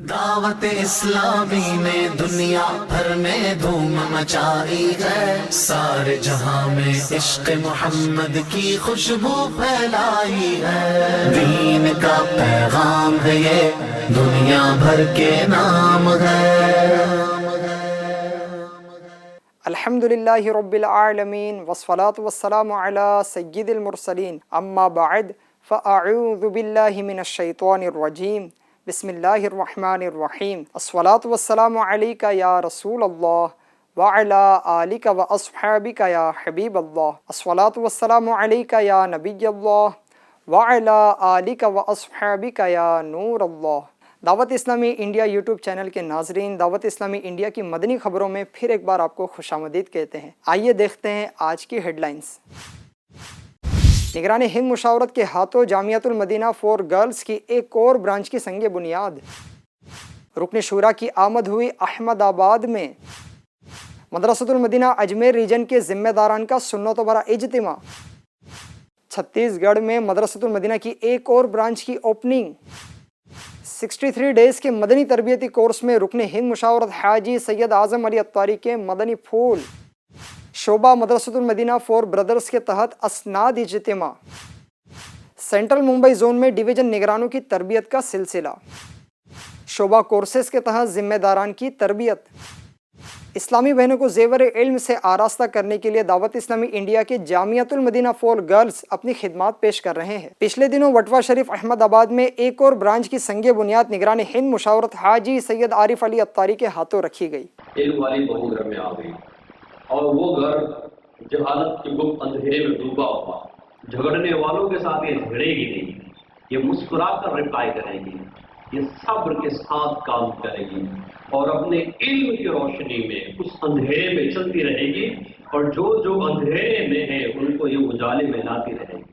دعوت اسلامی نے دنیا بھر میں دھوم مچائی ہے، سارے جہاں میں عشق محمد کی خوشبو پھیلائی ہے، دین کا پیغام ہے یہ دنیا بھر کے نام ہے۔ الحمدللہ رب العالمین والصلاة والسلام علی سید المرسلین، اما بعد فاعوذ باللہ من الشیطان الرجیم، بسم اللہ الرحمن الرحیم، الصلاة والسلام علیک یا رسول اللہ وعلی آلک واصحابک یا حبیب اللہ، الصلاة والسلام علیک یا نبی اللہ وعلی آلک واصحابک یا نور اللہ۔ دعوت اسلامی انڈیا یوٹیوب چینل کے ناظرین، دعوت اسلامی انڈیا کی مدنی خبروں میں پھر ایک بار آپ کو خوش آمدید کہتے ہیں۔ آئیے دیکھتے ہیں آج کی ہیڈ لائنز۔ نگران ہند مشاورت کے ہاتھوں جامعۃ المدینہ فور گرلز کی ایک اور برانچ کی سنگ بنیاد۔ رکن شورا کی آمد ہوئی احمد آباد میں۔ مدرسۃ المدینہ اجمیر ریجن کے ذمہ داران کا سنت و برا اجتماع۔ چھتیس گڑھ میں مدرسۃ المدینہ کی ایک اور برانچ کی اوپننگ۔ 63 ڈیز کے مدنی تربیتی کورس میں رکن ہند مشاورت حاجی سید اعظم علی اتاری کے مدنی پھول۔ شعبہ مدرسۃ المدینہ فور برادرز کے تحت اسناد اجتماع۔ سینٹرل ممبئی زون میں ڈویژن نگرانوں کی تربیت کا سلسلہ۔ شعبہ کورسز کے تحت ذمہ داران کی تربیت۔ اسلامی بہنوں کو زیور علم سے آراستہ کرنے کے لیے دعوت اسلامی انڈیا کے جامعۃ المدینہ فور گرلز اپنی خدمات پیش کر رہے ہیں۔ پچھلے دنوں وٹوا شریف احمد آباد میں ایک اور برانچ کی سنگ بنیاد نگران ہند مشاورت حاجی سید عارف علی اتاری کے ہاتھوں رکھی گئی۔ علم والی بہو گھر میں آ گئی اور وہ گھر جہالت کی گپت اندھیرے میں ڈوبا ہوا، جھگڑنے والوں کے ساتھ یہ جھگڑے گی نہیں، یہ مسکرا کر رپلائی کرے گی، یہ صبر کے ساتھ کام کرے گی اور اپنے علم کی روشنی میں اس اندھیرے میں چلتی رہے گی، اور جو اندھیرے میں ہیں ان کو یہ اجالے میں لاتی رہے گی۔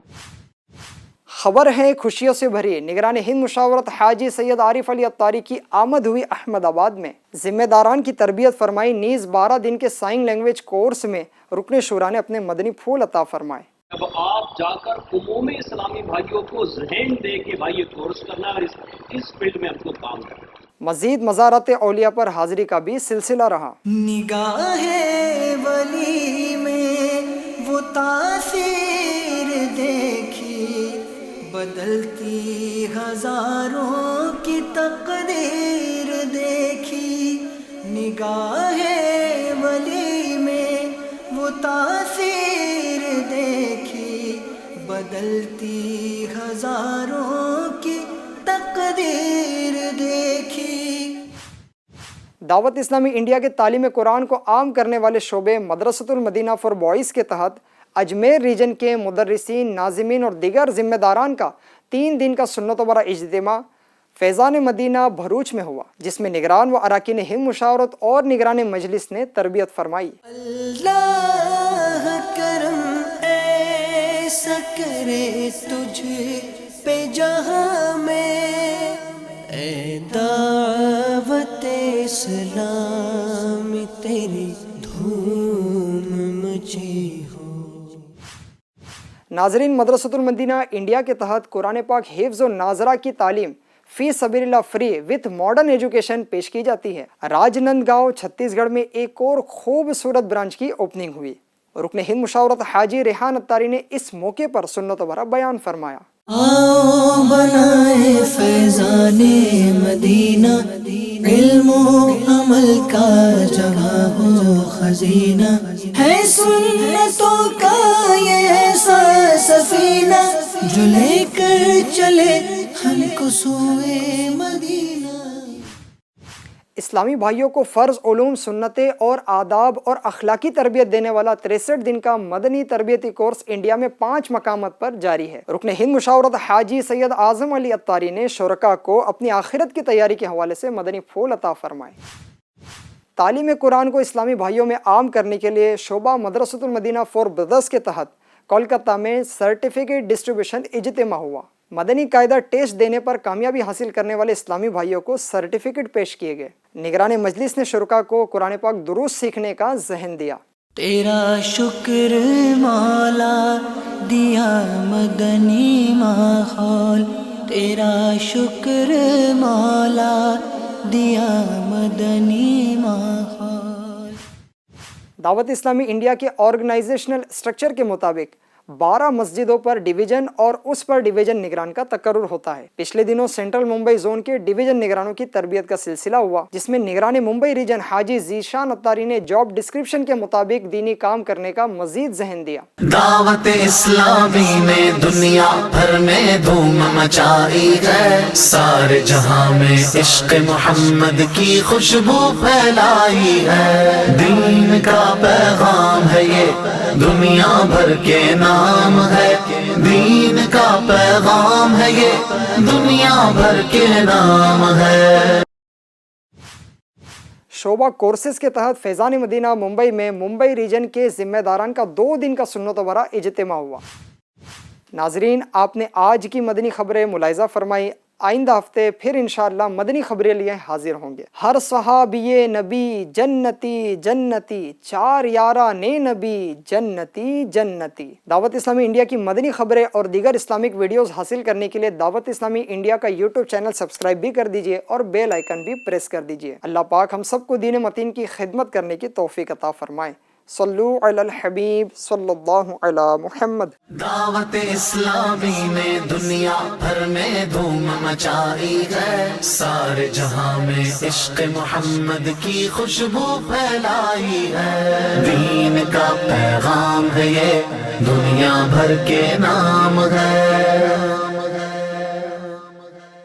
خبر ہے خوشیوں سے بھری، نگران ہند مشاورت حاجی سید عارف علی اتاری کی آمد ہوئی احمد آباد میں۔ ذمہ داران کی تربیت فرمائی، نیز 12 دن کے سائن لینگویج کورس میں رکن شورا نے اپنے مدنی پھول عطا فرمائے۔ اب آپ جا کر عمومی اسلامی بھائیوں کو ذہن دے کہ بھائی یہ کورس کرنا اور اس فیلڈ میں ہم کو کام کرنا۔ مزید مزارات اولیاء پر حاضری کا بھی سلسلہ رہا۔ نگاہ ولی میں وہ تاثیر دیکھی، بدلتی ہزاروں کی تقدیر دیکھی، نگاہ ولی میں وہ تاثیر دیکھی، بدلتی ہزاروں کی تقدیر دیکھی۔ دعوت اسلامی انڈیا کے تعلیم قرآن کو عام کرنے والے شعبے مدرسۃ المدینہ فار بوائز کے تحت اجمیر ریجن کے مدرسین، ناظمین اور دیگر ذمہ داران کا 3 دن کا سنت و برا اجتماع فیضان مدینہ بھروچ میں ہوا، جس میں نگران و اراکین ہند مشاورت اور نگران مجلس نے تربیت فرمائی۔ اللہ کرم ایسا کرے تجھ پہ جہاں میں، اے دعوت اسلام تیری دھوم مچی ہو۔ ناظرین، مدرسۃ المدینہ انڈیا کے تحت قرآن پاک حفظ و ناظرہ کی تعلیم فی سبیل اللہ فری وتھ ماڈرن ایجوکیشن پیش کی جاتی ہے۔ راج نند گاؤں چھتیس گڑھ میں ایک اور خوبصورت برانچ کی اوپننگ ہوئی۔ رکن ہند مشاورت حاجی ریحان اتاری نے اس موقع پر سنت و برا بیان فرمایا۔ آؤ بنائے فیضان مدینہ، علم و عمل کا جگہ ہو خزینہ، ہے سنتوں کا یہ ایسا سفینہ جو لے کر چلے ہم کو سوئے مدینہ۔ اسلامی بھائیوں کو فرض علوم، سنتیں اور آداب اور اخلاقی تربیت دینے والا 63 دن کا مدنی تربیتی کورس انڈیا میں 5 مقامات پر جاری ہے۔ رکن ہند مشاورت حاجی سید اعظم علی اتاری نے شرکاء کو اپنی آخرت کی تیاری کے حوالے سے مدنی پھول عطا فرمائے۔ تعلیم قرآن کو اسلامی بھائیوں میں عام کرنے کے لیے شعبہ مدرسۃ المدینہ فور برادرز کے تحت کولکتہ میں سرٹیفکیٹ ڈسٹریبیوشن اجتماع ہوا۔ مدنی قاعدہ ٹیسٹ دینے پر کامیابی حاصل کرنے والے اسلامی بھائیوں کو سرٹیفکیٹ پیش کیے گئے۔ نگران مجلس نے شرکاء کو قرآن پاک دروس سیکھنے کا ذہن دیا۔ تیرا شکر مولا دیا مدنی ماحول، تیرا شکر مولا دیا مدنی ماحول۔ دعوت اسلامی انڈیا کے آرگنائزیشنل اسٹرکچر کے مطابق 12 مسجدوں پر ڈویژن اور اس پر ڈویژن نگران کا تقرر ہوتا ہے۔ پچھلے دنوں سینٹرل ممبئی زون کے ڈویژن نگرانوں کی تربیت کا سلسلہ ہوا، جس میں نگران ممبئی ریجن حاجی ذیشان اتاری نے جاب ڈسکرپشن کے مطابق دینی کام کرنے کا مزید ذہن دیا۔ دعوت اسلامی نے دنیا بھر میں دھوم مچائی ہے، سارے جہاں میں عشق محمد کی خوشبو پھیلائی ہے۔ دین کا پیغام ہے یہ دنیا بھر کے نام ہے، دین کا پیغام ہے یہ دنیا بھر کے نام ہے۔ شعبہ کورسز کے تحت فیضان مدینہ ممبئی میں ممبئی ریجن کے ذمہ داران کا 2 دن کا سنت و برا اجتماع ہوا۔ ناظرین، آپ نے آج کی مدنی خبریں ملاحظہ فرمائی۔ آئندہ ہفتے پھر انشاءاللہ مدنی خبریں لیے حاضر ہوں گے۔ ہر صحابی نبی جنتی جنتی، 4 یاران نبی جنتی جنتی۔ دعوت اسلامی انڈیا کی مدنی خبریں اور دیگر اسلامک ویڈیوز حاصل کرنے کے لیے دعوت اسلامی انڈیا کا یوٹیوب چینل سبسکرائب بھی کر دیجئے اور بیل آئیکن بھی پریس کر دیجئے۔ اللہ پاک ہم سب کو دین متین کی خدمت کرنے کی توفیق عطا فرمائے۔ صلو علی الحبیب صلی اللہ علی محمد۔ دعوت اسلامی نے دنیا بھر میں دھوم مچائی ہے، سارے جہاں میں عشق محمد کی خوشبو پھیلائی ہے۔ دین کا پیغام ہے یہ دنیا بھر کے نام ہے۔